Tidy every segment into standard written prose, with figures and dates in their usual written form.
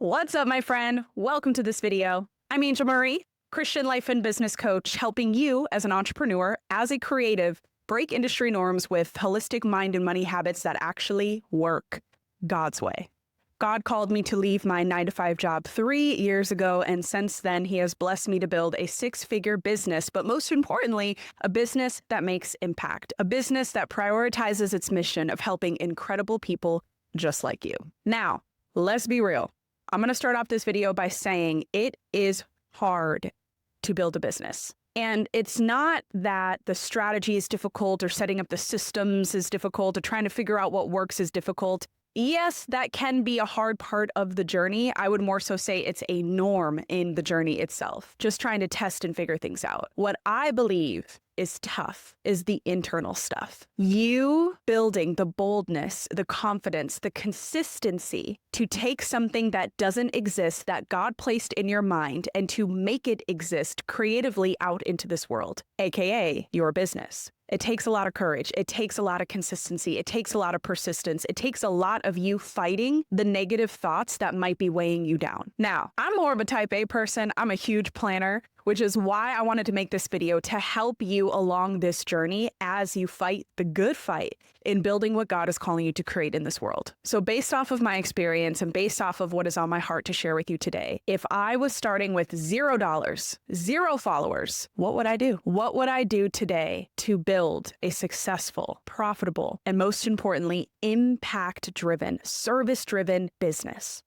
What's up, my friend? Welcome to this video. I'm Angel Marie, Christian life and business coach, helping you as an entrepreneur, as a creative, break industry norms with holistic mind and money habits that actually work God's way. God called me to leave my 9-to-5 job 3 years ago, and since then, He has blessed me to build a 6-figure business, but most importantly, a business that makes impact, a business that prioritizes its mission of helping incredible people just like you. Now, let's be real. I'm going to start off this video by saying it is hard to build a business. And it's not that the strategy is difficult or setting up the systems is difficult or trying to figure out what works is difficult. Yes, that can be a hard part of the journey. I would more so say it's a norm in the journey itself, just trying to test and figure things out. What I believe is tough is the internal stuff. You building the boldness, the confidence, the consistency to take something that doesn't exist, that God placed in your mind, and to make it exist creatively out into this world, aka your business. It takes a lot of courage. It takes a lot of consistency. It takes a lot of persistence. It takes a lot of you fighting the negative thoughts that might be weighing you down. Now, I'm more of a type A person. I'm a huge planner, which is why I wanted to make this video to help you along this journey as you fight the good fight in building what God is calling you to create in this world. So based off of my experience and based off of what is on my heart to share with you today, if I was starting with $0, 0 followers, what would I do? What would I do today to build a successful, profitable, and most importantly, impact-driven, service-driven business?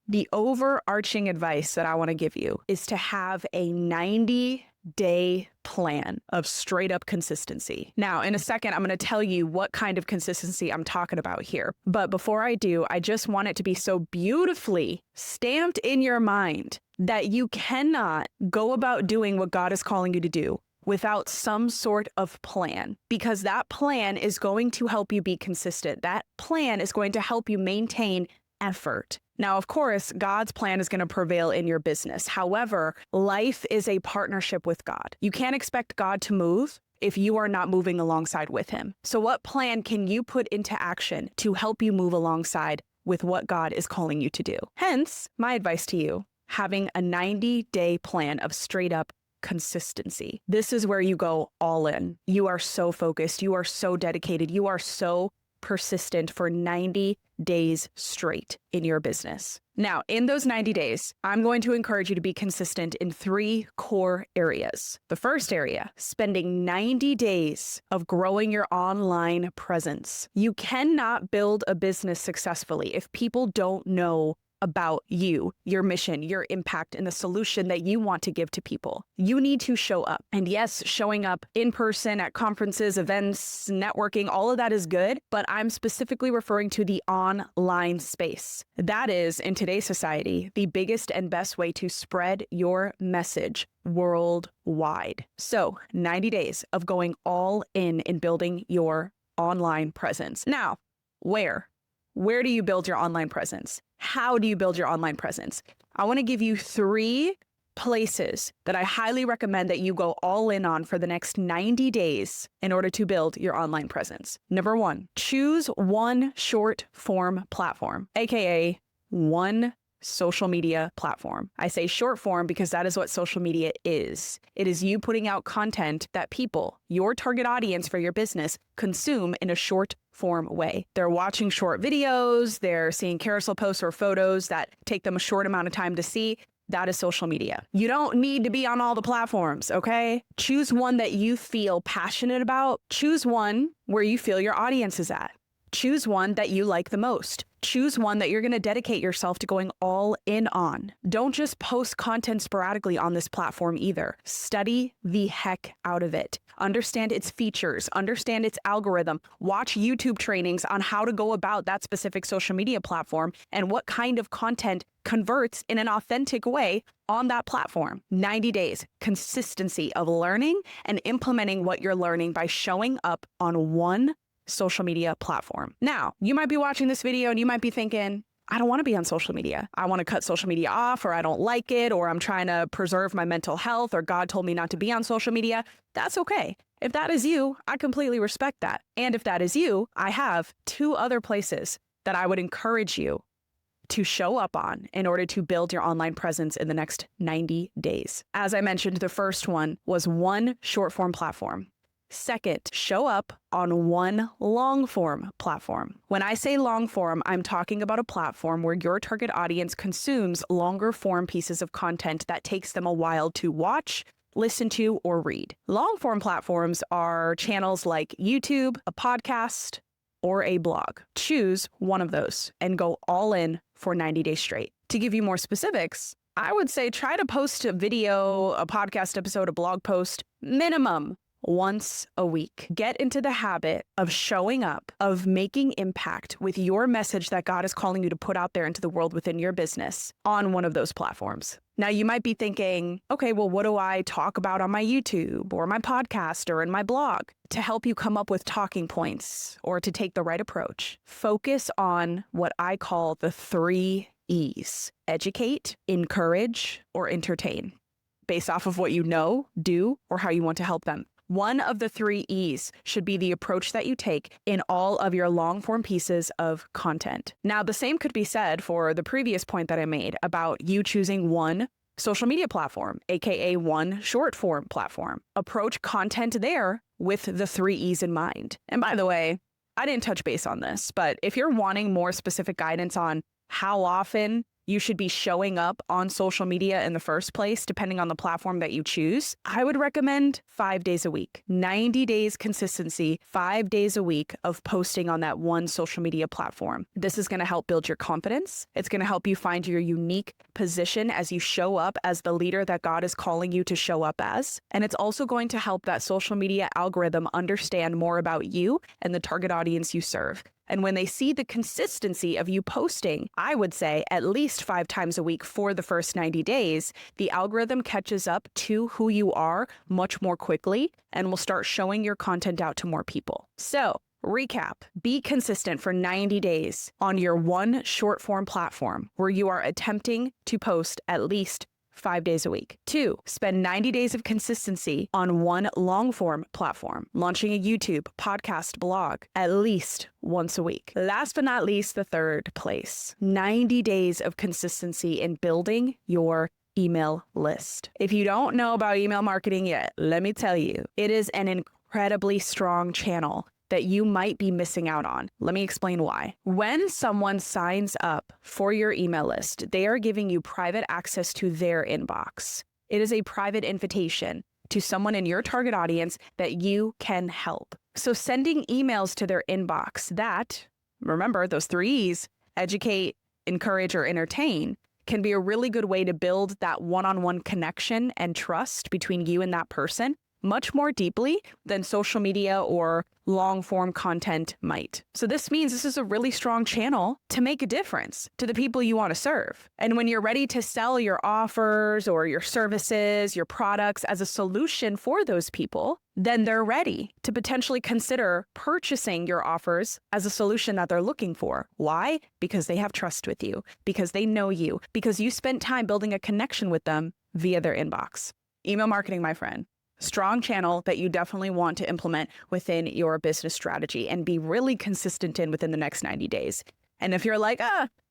The overarching advice that I want to give you is to have a 90-day plan of straight up consistency. Now, in a second, I'm going to tell you what kind of consistency I'm talking about here. But before I do, I just want it to be so beautifully stamped in your mind that you cannot go about doing what God is calling you to do without some sort of plan, because that plan is going to help you be consistent. That plan is going to help you maintain effort. Now, of course, God's plan is going to prevail in your business. However, life is a partnership with God. You can't expect God to move if you are not moving alongside with Him. So what plan can you put into action to help you move alongside with what God is calling you to do? Hence, my advice to you, having a 90-day plan of straight up consistency. This is where you go all in. You are so focused. You are so dedicated. You are so persistent for 90 days straight in your business. Now, in those 90 days, I'm going to encourage you to be consistent in 3 core areas. The first area, spending 90 days of growing your online presence. You cannot build a business successfully if people don't know about you, your mission, your impact, and the solution that you want to give to people. You need to show up. And yes, showing up in person at conferences, events, networking, all of that is good, but I'm specifically referring to the online space. That is, in today's society, the biggest and best way to spread your message worldwide. So 90 days of going all in building your online presence. Now, where do you build your online presence? How do you build your online presence? I want to give you 3 places that I highly recommend that you go all in on for the next 90 days in order to build your online presence. Number 1, choose one short form platform, aka one social media platform. I say short form because that is what social media is. It is you putting out content that people, your target audience for your business, consume in a short form way. They're watching short videos, they're seeing carousel posts or photos that take them a short amount of time to see. That is social media. You don't need to be on all the platforms, okay? Choose one that you feel passionate about. Choose one where you feel your audience is at. Choose one that you like the most. Choose one that you're going to dedicate yourself to going all in on. Don't just post content sporadically on this platform either. Study the heck out of it. Understand its features, understand its algorithm, watch YouTube trainings on how to go about that specific social media platform and what kind of content converts in an authentic way on that platform. 90 days, consistency of learning and implementing what you're learning by showing up on one social media platform. Now, you might be watching this video and you might be thinking, I don't want to be on social media. I want to cut social media off, or I don't like it, or I'm trying to preserve my mental health, or God told me not to be on social media. That's okay. If that is you, I completely respect that. And if that is you, I have 2 other places that I would encourage you to show up on in order to build your online presence in the next 90 days. As I mentioned, the first one was one short form platform. Second, show up on one long form platform. When I say long form, I'm talking about a platform where your target audience consumes longer form pieces of content that takes them a while to watch, listen to, or read. Long form platforms are channels like YouTube, a podcast, or a blog. Choose one of those and go all in for 90 days straight. To give you more specifics, I would say try to post a video, a podcast episode, a blog post, minimum once a week. Get into the habit of showing up, of making impact with your message that God is calling you to put out there into the world within your business on one of those platforms. Now, you might be thinking, okay, well, what do I talk about on my YouTube or my podcast or in my blog? To help you come up with talking points or to take the right approach, focus on what I call the 3 E's: educate, encourage, or entertain, based off of what you know, do, or how you want to help them. One of the 3 E's should be the approach that you take in all of your long form pieces of content. Now, the same could be said for the previous point that I made about you choosing one social media platform, aka one short form platform. Approach content there with the 3 E's in mind. And by the way, I didn't touch base on this, but if you're wanting more specific guidance on how often you should be showing up on social media in the first place, depending on the platform that you choose, I would recommend 5 days a week. 90 days consistency, 5 days a week of posting on that one social media platform. This is going to help build your confidence. It's going to help you find your unique position as you show up as the leader that God is calling you to show up as. And it's also going to help that social media algorithm understand more about you and the target audience you serve. And when they see the consistency of you posting, I would say at least 5 times a week for the first 90 days, the algorithm catches up to who you are much more quickly and will start showing your content out to more people. So, recap, be consistent for 90 days on your one short form platform where you are attempting to post at least 5 days a week. 2, spend 90 days of consistency on one long form platform, launching a YouTube, podcast, blog at least once a week. Last but not least, the third place, 90 days of consistency in building your email list. If you don't know about email marketing yet, let me tell you, it is an incredibly strong channel that you might be missing out on. Let me explain why. When someone signs up for your email list, they are giving you private access to their inbox. It is a private invitation to someone in your target audience that you can help. So sending emails to their inbox that, remember those 3 E's, educate, encourage, or entertain, can be a really good way to build that one-on-one connection and trust between you and that person much more deeply than social media or long form content might. So this means this is a really strong channel to make a difference to the people you want to serve. And when you're ready to sell your offers or your services, your products as a solution for those people, then they're ready to potentially consider purchasing your offers as a solution that they're looking for. Why? Because they have trust with you, because they know you, because you spent time building a connection with them via their inbox. Email marketing, my friend. Strong channel that you definitely want to implement within your business strategy and be really consistent in within the next 90 days. And if you're like,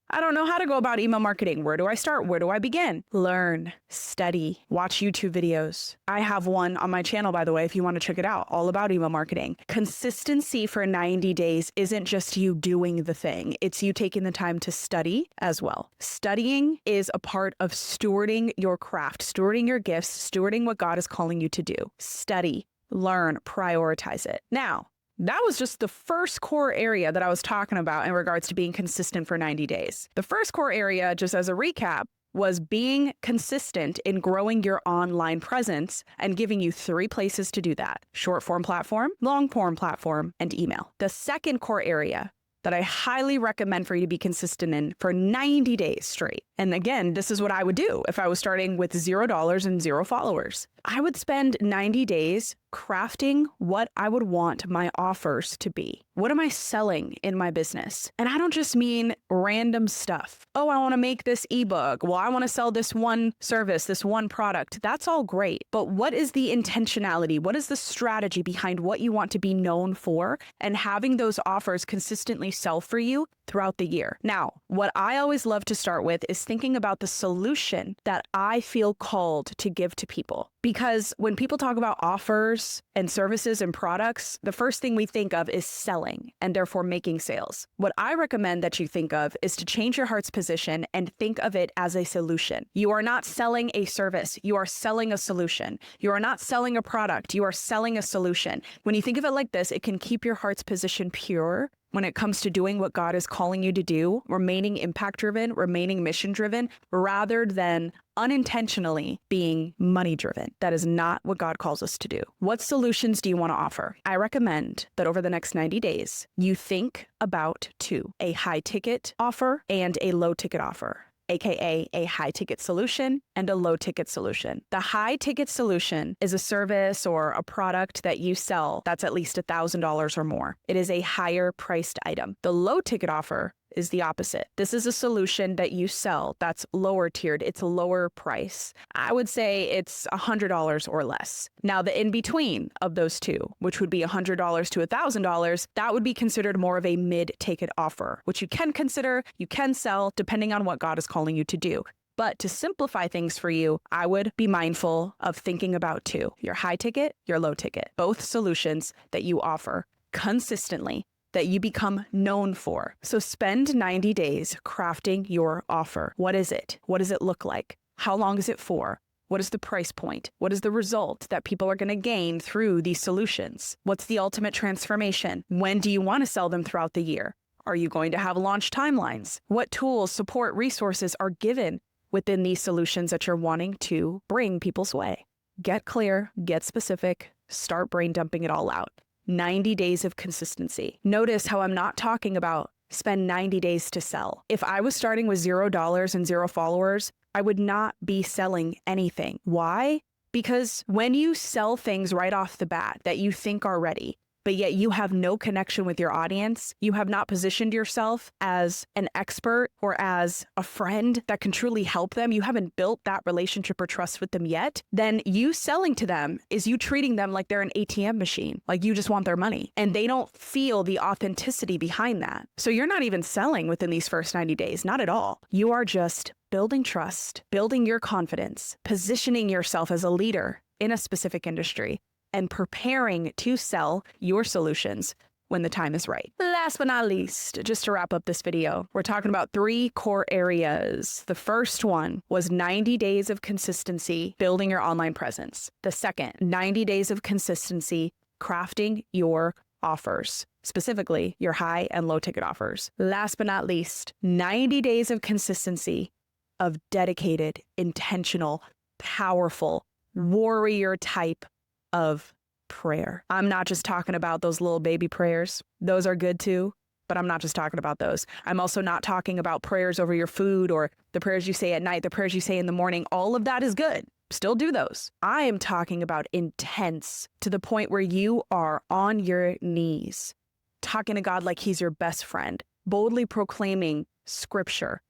I don't know how to go about email marketing. Where do I start? Where do I begin? Learn, study, watch YouTube videos. I have one on my channel, by the way, if you want to check it out, all about email marketing. Consistency for 90 days isn't just you doing the thing. It's you taking the time to study as well. Studying is a part of stewarding your craft, stewarding your gifts, stewarding what God is calling you to do. Study, learn, prioritize it. Now, that was just the first core area that I was talking about in regards to being consistent for 90 days. The first core area, just as a recap, was being consistent in growing your online presence and giving you 3 places to do that: short form platform, long form platform, and email. The second core area that I highly recommend for you to be consistent in for 90 days straight. And again, this is what I would do if I was starting with $0 and 0 followers. I would spend 90 days crafting what I would want my offers to be. What am I selling in my business? And I don't just mean random stuff. Oh, I want to make this ebook. Well, I want to sell this one service, this one product. That's all great. But what is the intentionality? What is the strategy behind what you want to be known for and having those offers consistently sell for you throughout the year? Now, what I always love to start with is thinking about the solution that I feel called to give to people. Because when people talk about offers and services and products, the first thing we think of is selling and therefore making sales. What I recommend that you think of is to change your heart's position and think of it as a solution. You are not selling a service. You are selling a solution. You are not selling a product. You are selling a solution. When you think of it like this, it can keep your heart's position pure when it comes to doing what God is calling you to do, remaining impact-driven, remaining mission-driven, rather than unintentionally being money-driven. That is not what God calls us to do. What solutions do you want to offer? I recommend that over the next 90 days, you think about two: a high-ticket offer and a low-ticket offer, aka a high-ticket solution and a low-ticket solution. The high-ticket solution is a service or a product that you sell that's at least $1,000 or more. It is a higher-priced item. The low-ticket offer is the opposite. This is a solution that you sell that's lower tiered. It's a lower price. I would say it's $100 or less. Now, the in-between of those two, which would be $100 to $1,000, that would be considered more of a mid-ticket offer, which you can consider, you can sell, depending on what God is calling you to do. But to simplify things for you, I would be mindful of thinking about two: your high ticket, your low ticket, both solutions that you offer consistently, that you become known for. So spend 90 days crafting your offer. What is it? What does it look like? How long is it for? What is the price point? What is the result that people are going to gain through these solutions? What's the ultimate transformation? When do you want to sell them throughout the year? Are you going to have launch timelines? What tools, support, resources are given within these solutions that you're wanting to bring people's way? Get clear, get specific, start brain dumping it all out. 90 days of consistency. Notice how I'm not talking about spend 90 days to sell. If I was starting with $0 and 0 followers, I would not be selling anything. Why? Because when you sell things right off the bat that you think are ready, but yet you have no connection with your audience, you have not positioned yourself as an expert or as a friend that can truly help them, you haven't built that relationship or trust with them yet, then you selling to them is you treating them like they're an ATM machine, like you just want their money. And they don't feel the authenticity behind that. So you're not even selling within these first 90 days, not at all. You are just building trust, building your confidence, positioning yourself as a leader in a specific industry, and preparing to sell your solutions when the time is right. Last but not least, just to wrap up this video, we're talking about 3 core areas. The first one was 90 days of consistency, building your online presence. The second, 90 days of consistency, crafting your offers, specifically your high and low ticket offers. Last but not least, 90 days of consistency of dedicated, intentional, powerful, warrior type of prayer. I'm not just talking about those little baby prayers. Those are good too, but I'm not just talking about those. I'm also not talking about prayers over your food or the prayers you say at night, the prayers you say in the morning. All of that is good. Still do those. I am talking about intense, to the point where you are on your knees, talking to God like he's your best friend, boldly proclaiming scripture,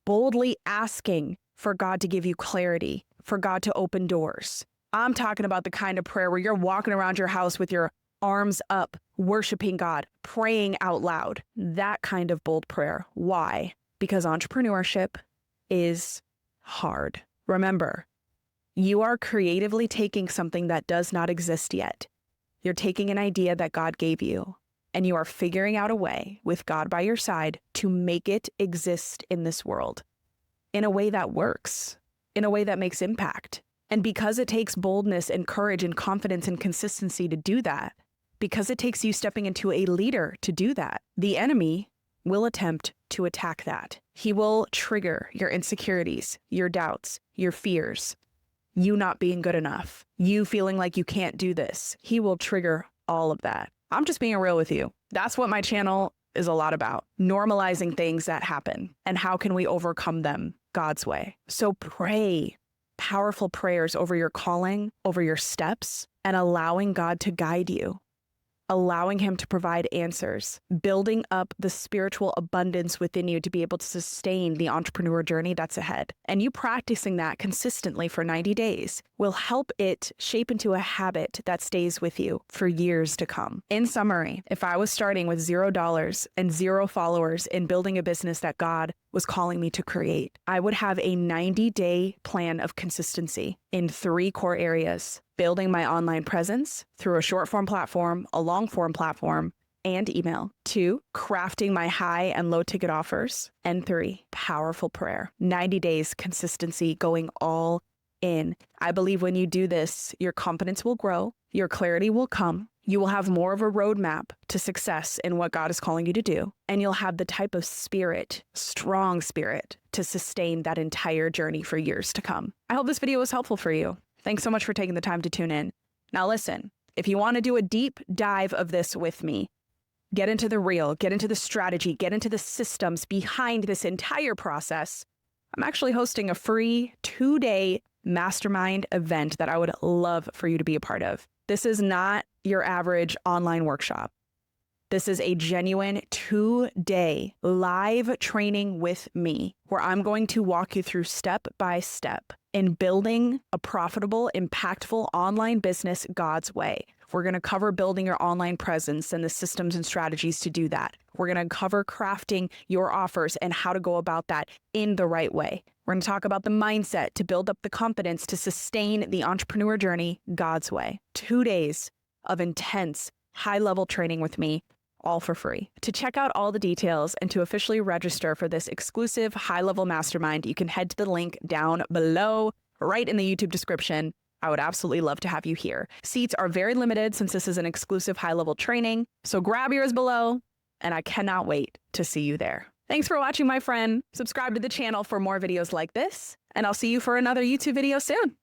boldly asking for God to give you clarity, for God to open doors. I'm talking about the kind of prayer where you're walking around your house with your arms up, worshiping God, praying out loud. That kind of bold prayer. Why? Because entrepreneurship is hard. Remember, you are creatively taking something that does not exist yet. You're taking an idea that God gave you, and you are figuring out a way, with God by your side, to make it exist in this world in a way that works, in a way that makes impact. And because it takes boldness and courage and confidence and consistency to do that, because it takes you stepping into a leader to do that, the enemy will attempt to attack that. He will trigger your insecurities, your doubts, your fears, you not being good enough, you feeling like you can't do this. He will trigger all of that. I'm just being real with you. That's what my channel is a lot about. Normalizing things that happen and how can we overcome them God's way. So pray. powerful prayers over your calling, over your steps, and allowing God to guide you, allowing Him to provide answers, building up the spiritual abundance within you to be able to sustain the entrepreneur journey that's ahead. And you practicing that consistently for 90 days will help it shape into a habit that stays with you for years to come. In summary, if I was starting with $0 and 0 followers in building a business that God was calling me to create, I would have a 90-day plan of consistency in 3 core areas: building my online presence through a short form platform, a long form platform, and email. 2, crafting my high and low ticket offers. And 3, powerful prayer. 90 days consistency, going all in. I believe when you do this, your confidence will grow, your clarity will come, you will have more of a roadmap to success in what God is calling you to do, and you'll have the type of spirit, strong spirit, to sustain that entire journey for years to come. I hope this video was helpful for you. Thanks so much for taking the time to tune in. Now listen, if you want to do a deep dive of this with me, get into the real, get into the strategy, get into the systems behind this entire process, I'm actually hosting a free 2-day mastermind event that I would love for you to be a part of. This is not your average online workshop. This is a genuine 2-day live training with me where I'm going to walk you through step by step in building a profitable, impactful online business God's way. We're going to cover building your online presence and the systems and strategies to do that. We're going to cover crafting your offers and how to go about that in the right way. We're going to talk about the mindset to build up the confidence to sustain the entrepreneur journey God's way. 2 days of intense, high-level training with me, all for free. To check out all the details and to officially register for this exclusive high-level mastermind, you can head to the link down below, right in the YouTube description. I would absolutely love to have you here. Seats are very limited since this is an exclusive high-level training, so grab yours below, and I cannot wait to see you there. Thanks for watching, my friend. Subscribe to the channel for more videos like this, and I'll see you for another YouTube video soon.